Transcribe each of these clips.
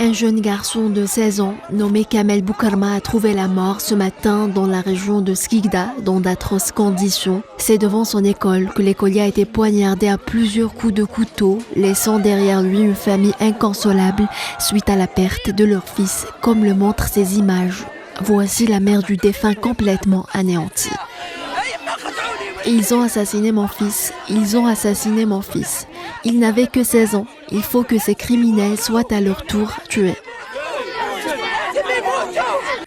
Un jeune garçon de 16 ans, nommé Kamel Boukarma, a trouvé la mort ce matin dans la région de Skikda, dans d'atroces conditions. C'est devant son école que l'écolier a été poignardé à plusieurs coups de couteau, laissant derrière lui une famille inconsolable suite à la perte de leur fils, comme le montrent ces images. Voici la mère du défunt complètement anéantie. Ils ont assassiné mon fils, ils ont assassiné mon fils. Il n'avait que 16 ans. Il faut que ces criminels soient à leur tour tués.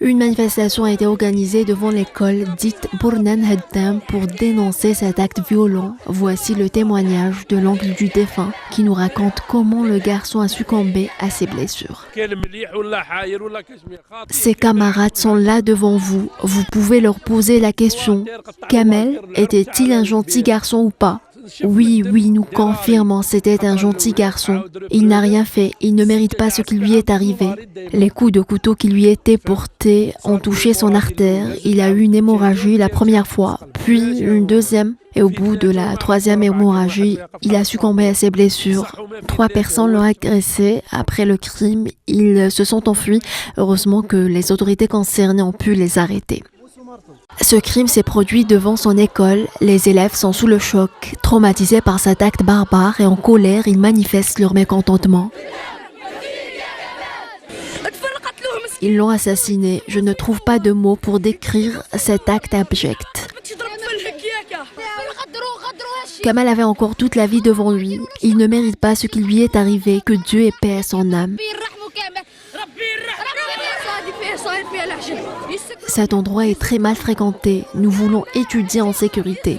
Une manifestation a été organisée devant l'école dite Burnan Haddam pour dénoncer cet acte violent. Voici le témoignage de l'oncle du défunt qui nous raconte comment le garçon a succombé à ses blessures. Ses camarades sont là devant vous. Vous pouvez leur poser la question. Kamel était-il un gentil garçon ou pas ? Oui, nous confirmons, c'était un gentil garçon. Il n'a rien fait, il ne mérite pas ce qui lui est arrivé. Les coups de couteau qui lui étaient portés ont touché son artère. Il a eu une hémorragie la première fois, puis une deuxième. Et au bout de la troisième hémorragie, il a succombé à ses blessures. 3 personnes l'ont agressé. Après le crime, ils se sont enfuis. Heureusement que les autorités concernées ont pu les arrêter. Ce crime s'est produit devant son école. Les élèves sont sous le choc, traumatisés par cet acte barbare et en colère, ils manifestent leur mécontentement. Ils l'ont assassiné. Je ne trouve pas de mots pour décrire cet acte abject. Kamel avait encore toute la vie devant lui. Il ne mérite pas ce qui lui est arrivé. Que Dieu ait paix à son âme. Cet endroit est très mal fréquenté. Nous voulons étudier en sécurité.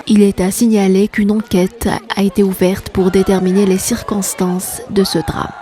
Il est à signaler qu'une enquête a été ouverte pour déterminer les circonstances de ce drame.